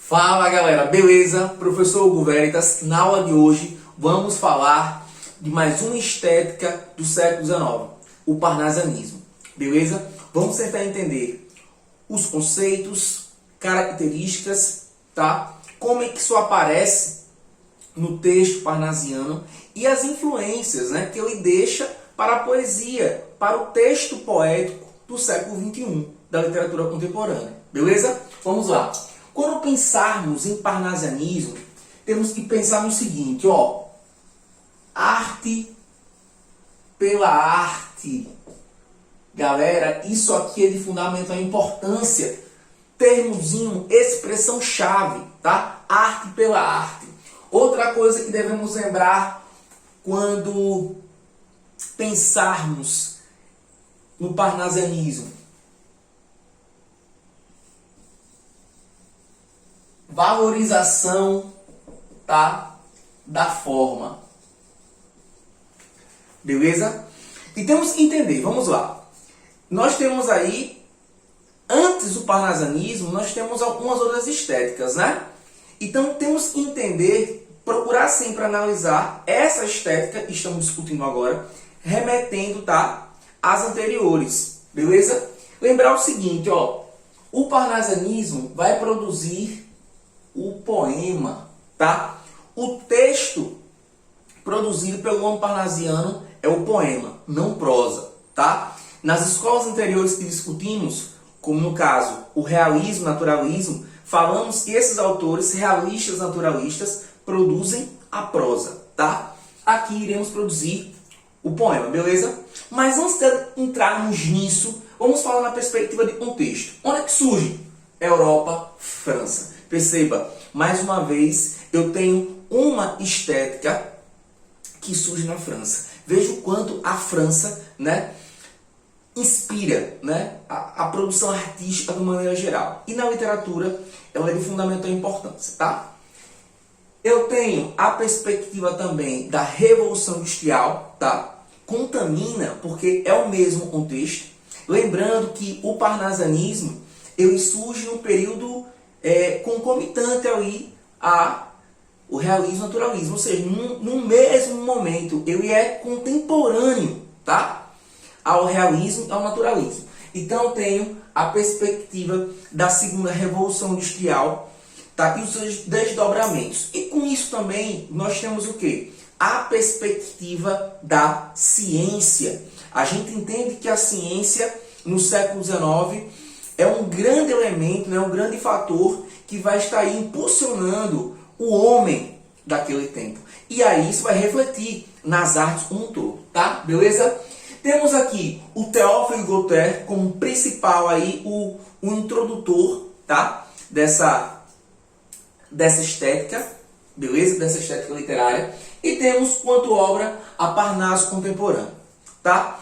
Fala galera, beleza? Professor Hugo Veritas. Na aula de hoje vamos falar de mais uma estética do século XIX, o parnasianismo, beleza? Vamos tentar entender os conceitos, características, tá? Como é que isso aparece no texto parnasiano e as influências, né, que ele deixa para a poesia, para o texto poético do século XXI, da literatura contemporânea, beleza? Vamos lá. Quando pensarmos em parnasianismo, temos que pensar no seguinte, ó, arte pela arte. Galera, isso aqui é de fundamental importância. Termozinho, expressão-chave, tá? Arte pela arte. Outra coisa que devemos lembrar quando pensarmos no parnasianismo: valorização, tá, da forma. Beleza? E temos que entender, vamos lá. Nós temos aí, antes do parnasianismo, nós temos algumas outras estéticas, né? Então temos que entender, procurar sempre analisar essa estética que estamos discutindo agora, remetendo, tá, às anteriores. Beleza? Lembrar o seguinte, ó, o parnasianismo vai produzir o poema, tá? O texto produzido pelo homem parnasiano é o poema, não prosa, tá? Nas escolas anteriores que discutimos, como no caso o realismo, naturalismo, falamos que esses autores realistas, naturalistas, produzem a prosa, tá? Aqui iremos produzir o poema, beleza? Mas antes de entrarmos nisso, vamos falar na perspectiva de contexto. Onde é que surge? Europa, França. Perceba, mais uma vez, eu tenho uma estética que surge na França. Veja o quanto a França, né, inspira, né, a produção artística de maneira geral. E na literatura, ela é de fundamental importância, tá? Eu tenho a perspectiva também da Revolução Industrial, tá? Contamina, porque é o mesmo contexto. Lembrando que o parnasianismo, ele surge num período concomitante ali o realismo e naturalismo, ou seja, no mesmo momento, ele é contemporâneo, tá, ao realismo e ao naturalismo. Então eu tenho a perspectiva da segunda revolução industrial, tá, e os seus desdobramentos. E com isso também nós temos o quê? A perspectiva da ciência. A gente entende que a ciência no século XIX é um grande elemento, né, um grande fator que vai estar aí impulsionando o homem daquele tempo. E aí isso vai refletir nas artes como um todo, tá? Beleza? Temos aqui o Théophile Gautier como principal aí, o introdutor, tá? Dessa estética, beleza? Dessa estética literária. E temos quanto obra a Parnaso contemporâneo, tá?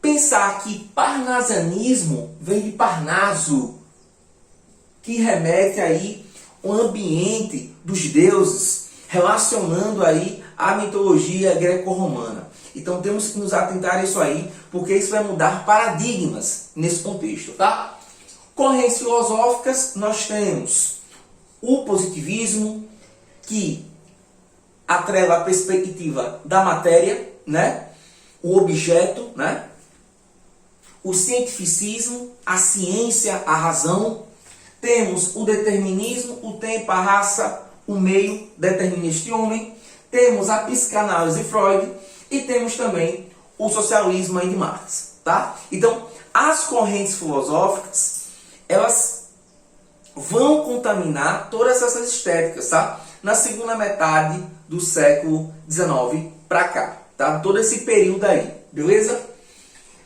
Pensar que parnasianismo vem de Parnaso, que remete aí o ambiente dos deuses, relacionando aí a mitologia greco-romana. Então temos que nos atentar a isso aí, porque isso vai mudar paradigmas nesse contexto, tá? Correntes filosóficas, nós temos o positivismo, que atrela a perspectiva da matéria, né? O objeto, né? O cientificismo, a ciência, a razão. Temos o determinismo, o tempo, a raça, o meio determina este homem. Temos a psicanálise de Freud e temos também o socialismo aí de Marx, tá? Então, as correntes filosóficas, elas vão contaminar todas essas estéticas, tá? Na segunda metade do século XIX para cá, tá? Todo esse período aí, beleza?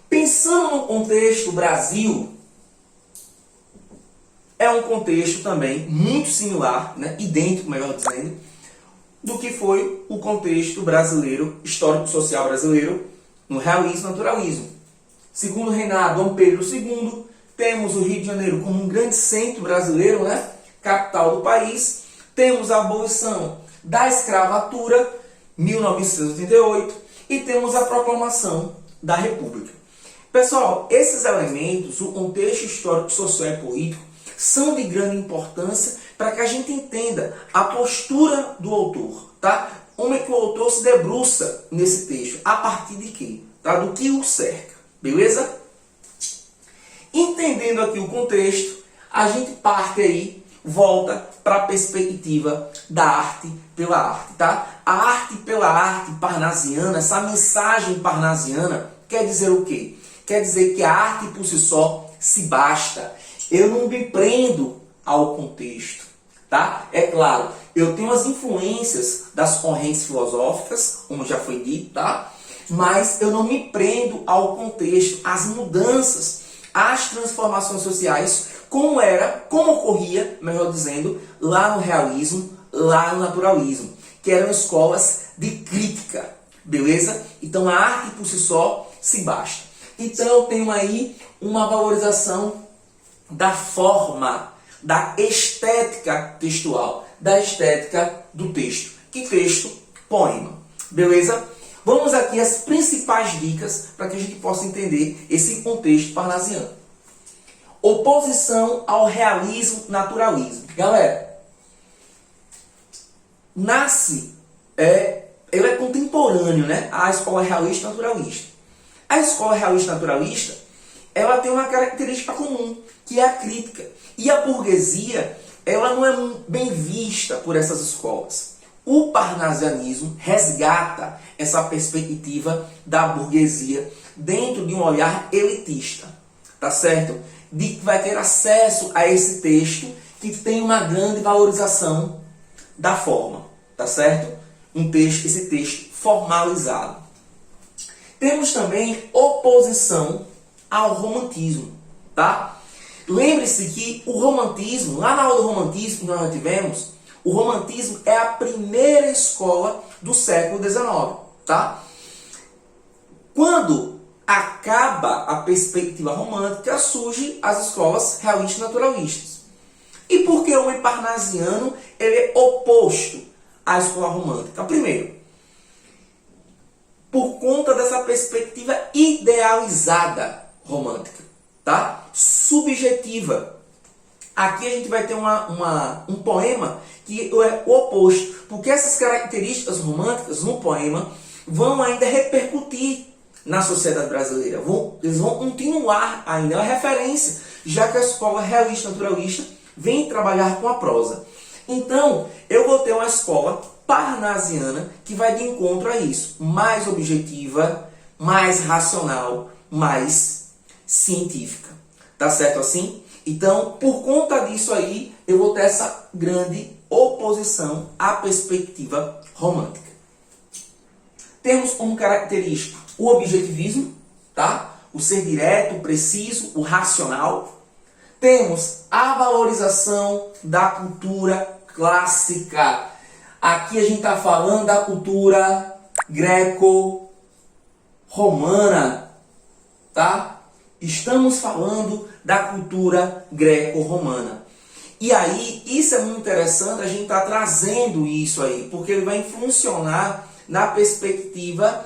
Pensando no contexto Brasil, é um contexto também muito similar, né, idêntico, melhor dizendo, do que foi o contexto brasileiro, histórico-social brasileiro, no realismo e naturalismo. Segundo reinado Dom Pedro II, temos o Rio de Janeiro como um grande centro brasileiro, né, capital do país. Temos a abolição da escravatura, 1988, e temos a proclamação da República. Pessoal, esses elementos, o contexto histórico, social e político, são de grande importância para que a gente entenda a postura do autor, tá? Como é que o autor se debruça nesse texto? A partir de quê? Tá? Do que o cerca, beleza? Entendendo aqui o contexto, a gente parte aí, volta para a perspectiva da arte pela arte, tá? A arte pela arte parnasiana, essa mensagem parnasiana, quer dizer o quê? Quer dizer que a arte por si só se basta. Eu não me prendo ao contexto, tá? É claro, eu tenho as influências das correntes filosóficas, como já foi dito, tá? Mas eu não me prendo ao contexto, às mudanças, às transformações sociais, como ocorria, melhor dizendo, lá no realismo, lá no naturalismo, que eram escolas de crítica, beleza? Então a arte por si só se basta. Então eu tenho aí uma valorização da forma, da estética textual, da estética do texto. Que texto? Poema. Beleza? Vamos aqui às principais dicas para que a gente possa entender esse contexto parnasiano. Oposição ao realismo-naturalismo. Galera, ele é contemporâneo, né? À escola realista-naturalista. A escola realista-naturalista, ela tem uma característica comum, que é a crítica. E a burguesia, ela não é bem vista por essas escolas. O parnasianismo resgata essa perspectiva da burguesia dentro de um olhar elitista, tá certo? De que vai ter acesso a esse texto que tem uma grande valorização da forma, tá certo? Esse texto formalizado. Temos também oposição ao romantismo, tá? Lembre-se que o romantismo, lá na aula do romantismo que nós já tivemos, o romantismo é a primeira escola do século XIX, tá? Quando acaba a perspectiva romântica, surgem as escolas realistas naturalistas. E por que o parnasiano ele é oposto à escola romântica? Primeiro, por conta dessa perspectiva idealizada romântica, tá? Subjetiva. Aqui a gente vai ter um poema que é o oposto, porque essas características românticas no poema vão ainda repercutir na sociedade brasileira. Eles vão continuar ainda, é uma referência, já que a escola realista-naturalista vem trabalhar com a prosa. Então, eu vou ter uma escola parnasiana que vai de encontro a isso, mais objetiva, mais racional, mais científica. Tá certo assim? Então, por conta disso aí, eu vou ter essa grande oposição à perspectiva romântica. Temos como característica o objetivismo, tá? O ser direto, preciso, o racional. Temos a valorização da cultura clássica. Aqui a gente está falando da cultura greco-romana, tá? Estamos falando da cultura greco-romana. E aí, isso é muito interessante, a gente está trazendo isso aí, porque ele vai funcionar na perspectiva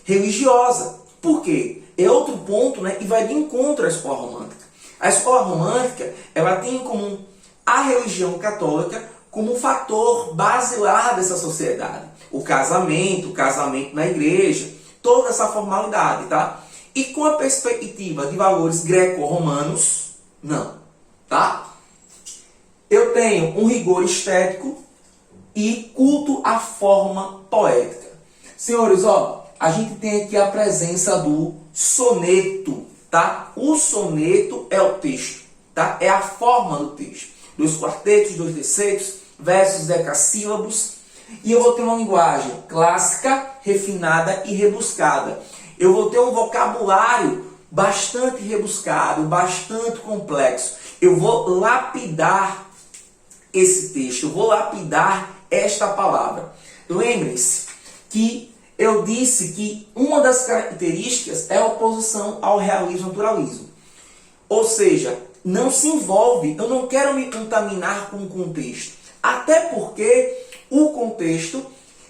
religiosa. Por quê? É outro ponto, né? E vai de encontro à escola romântica. A escola romântica, ela tem em comum a religião católica como um fator basilar dessa sociedade. O casamento na igreja, toda essa formalidade, tá? E com a perspectiva de valores greco-romanos, não, tá? Eu tenho um rigor estético e culto à forma poética. Senhores, ó, a gente tem aqui a presença do soneto, tá? O soneto é o texto, tá? É a forma do texto. 2 quartetos, 2 tercetos, versos decassílabos. E eu vou ter uma linguagem clássica, refinada e rebuscada. Eu vou ter um vocabulário bastante rebuscado, bastante complexo. Eu vou lapidar esse texto, eu vou lapidar esta palavra. Lembrem-se que eu disse que uma das características é a oposição ao realismo-naturalismo. Ou seja, não se envolve, eu não quero me contaminar com o contexto. Até porque o contexto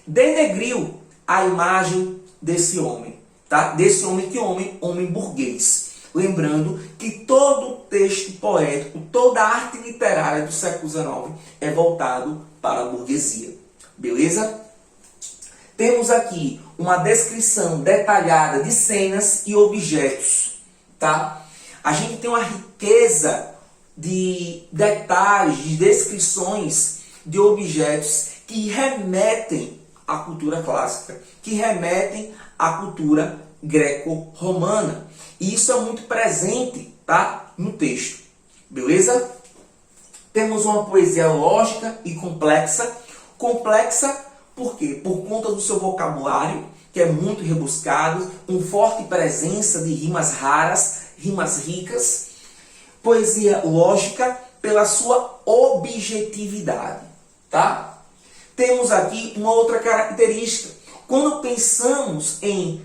denegriu a imagem desse homem, tá? Desse homem, que homem burguês. Lembrando que todo texto poético, toda a arte literária do século XIX é voltado para a burguesia. Beleza? Temos aqui uma descrição detalhada de cenas e objetos, tá? A gente tem uma riqueza de detalhes, de descrições de objetos que remetem à cultura clássica, que remetem à cultura greco-romana. E isso é muito presente, tá, no texto. Beleza? Temos uma poesia lógica e complexa. Complexa por quê? Por conta do seu vocabulário, que é muito rebuscado, com forte presença de rimas raras, rimas ricas. Poesia lógica pela sua objetividade, tá? Temos aqui uma outra característica. Quando pensamos em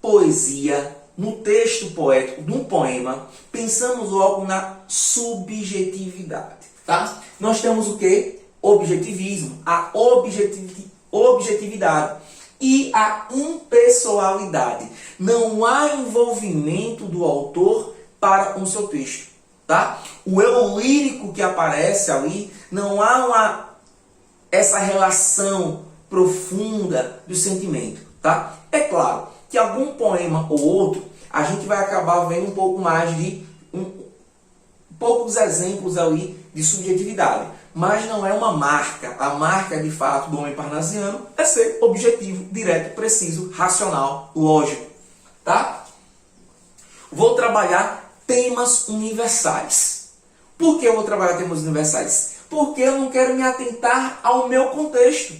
poesia, no texto poético de um poema, pensamos logo na subjetividade, tá? Nós temos o quê? Objetivismo, a objetividade e a impessoalidade. Não há envolvimento do autor para com o seu texto, tá? O eu lírico que aparece ali, não há essa relação profunda do sentimento, tá? É claro que algum poema ou outro, a gente vai acabar vendo um pouco mais de poucos exemplos ali de subjetividade, mas não é uma marca. A marca, de fato, do homem parnasiano é ser objetivo, direto, preciso, racional, lógico, tá? Vou trabalhar temas universais. Por que eu vou trabalhar temas universais? Porque eu não quero me atentar ao meu contexto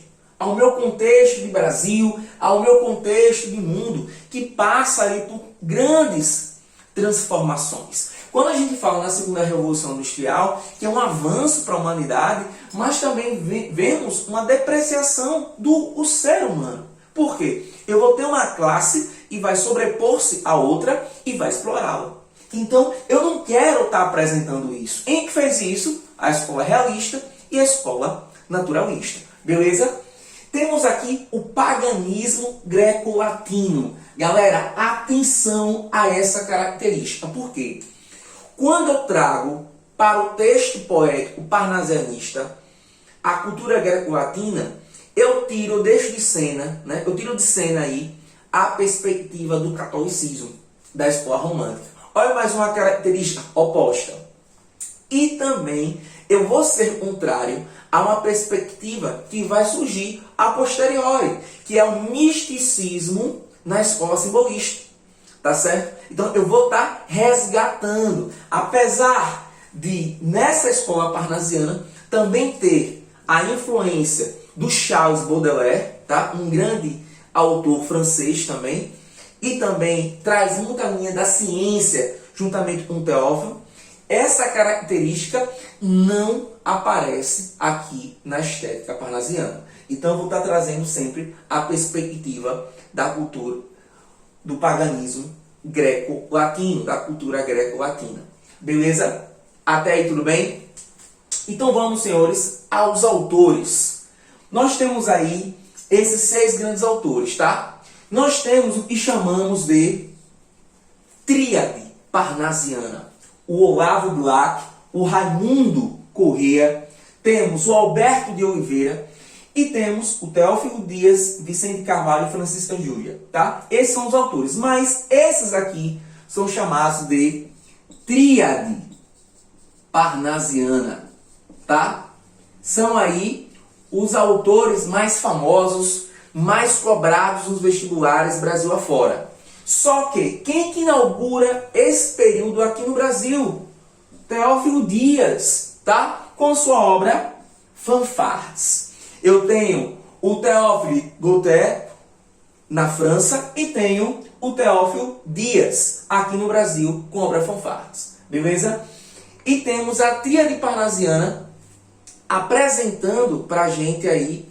de Brasil, ao meu contexto de mundo, que passa ali por grandes transformações. Quando a gente fala na segunda revolução industrial, que é um avanço para a humanidade, mas também vemos uma depreciação do ser humano. Por quê? Eu vou ter uma classe e vai sobrepor-se a outra e vai explorá-la. Então, eu não quero estar apresentando isso. Quem que fez isso? A escola realista e a escola naturalista. Beleza? Temos aqui o paganismo greco-latino. Galera, atenção a essa característica. Por quê? Quando eu trago para o texto poético parnasianista a cultura greco-latina, eu tiro de cena aí a perspectiva do catolicismo, da escola romântica. Olha mais uma característica oposta. E também eu vou ser contrário a uma perspectiva que vai surgir a posteriori, que é o misticismo na escola simbolista. Tá certo? Então eu vou estar resgatando, apesar de nessa escola parnasiana também ter a influência do Charles Baudelaire, tá? Um grande autor francês também, e também traz muita linha da ciência juntamente com o Teófilo. Essa característica não aparece aqui na estética parnasiana. Então eu vou estar trazendo sempre a perspectiva da cultura do paganismo greco-latino, da cultura greco-latina. Beleza? Até aí tudo bem? Então vamos, senhores, aos autores. Nós temos aí esses 6 grandes autores, tá? Nós temos o que chamamos de tríade parnasiana. O Olavo Bilac, o Raimundo Corrêa, temos o Alberto de Oliveira, e temos o Teófilo Dias, Vicente Carvalho e Francisca Júlia, tá? Esses são os autores, mas esses aqui são chamados de tríade parnasiana, tá? São aí os autores mais famosos, mais cobrados nos vestibulares Brasil afora. Só que quem que inaugura esse período aqui no Brasil? Teófilo Dias, tá? Com sua obra Fanfardes. Eu tenho o Théophile Gautier na França e tenho o Teófilo Dias aqui no Brasil com a obra Fanfardes. Beleza? E temos a tríade parnasiana apresentando para a gente aí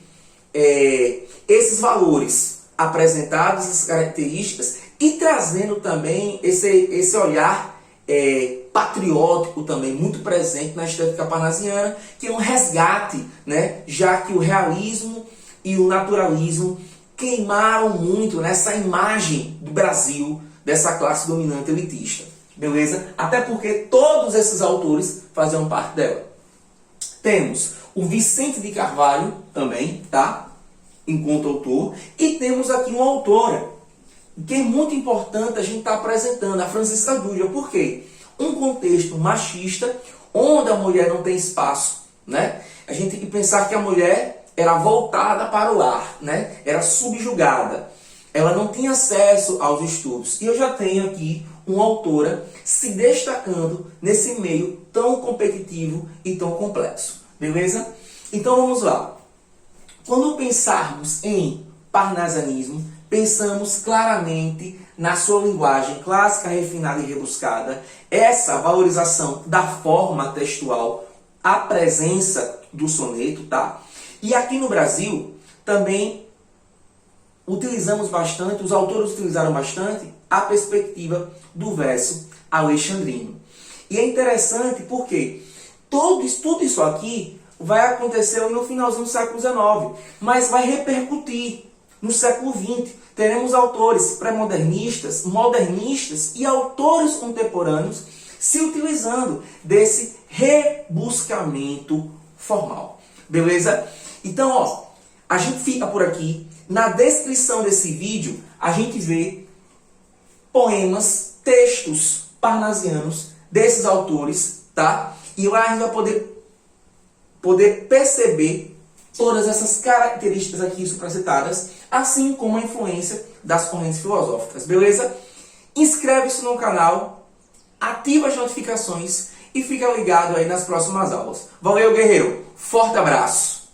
esses valores apresentados, essas características, e trazendo também esse olhar patriótico também muito presente na estética parnasiana, que é um resgate, né? Já que o realismo e o naturalismo queimaram muito nessa imagem do Brasil, dessa classe dominante elitista. beleza? Até porque todos esses autores faziam parte dela. Temos o Vicente de Carvalho também, tá? Enquanto autor. E temos aqui uma autora que é muito importante a gente estar apresentando, a Francisca Dutra. Por quê? Um contexto machista, onde a mulher não tem espaço, né? A gente tem que pensar que a mulher era voltada para o lar, né? Era subjugada. Ela não tinha acesso aos estudos. E eu já tenho aqui uma autora se destacando nesse meio tão competitivo e tão complexo. Beleza? Então vamos lá. Quando pensarmos em parnasianismo, pensamos claramente na sua linguagem clássica, refinada e rebuscada, essa valorização da forma textual, a presença do soneto, tá? E aqui no Brasil também utilizamos bastante, os autores utilizaram bastante a perspectiva do verso alexandrino. E é interessante porque tudo isso aqui vai acontecer no finalzinho do século XIX, mas vai repercutir no século XX. Teremos autores pré-modernistas, modernistas e autores contemporâneos se utilizando desse rebuscamento formal. Beleza? Então, ó, a gente fica por aqui. Na descrição desse vídeo, a gente vê poemas, textos parnasianos desses autores, tá? E lá a gente vai poder perceber todas essas características aqui supracitadas, assim como a influência das correntes filosóficas, beleza? Inscreve-se no canal, ativa as notificações e fica ligado aí nas próximas aulas. Valeu, guerreiro! Forte abraço!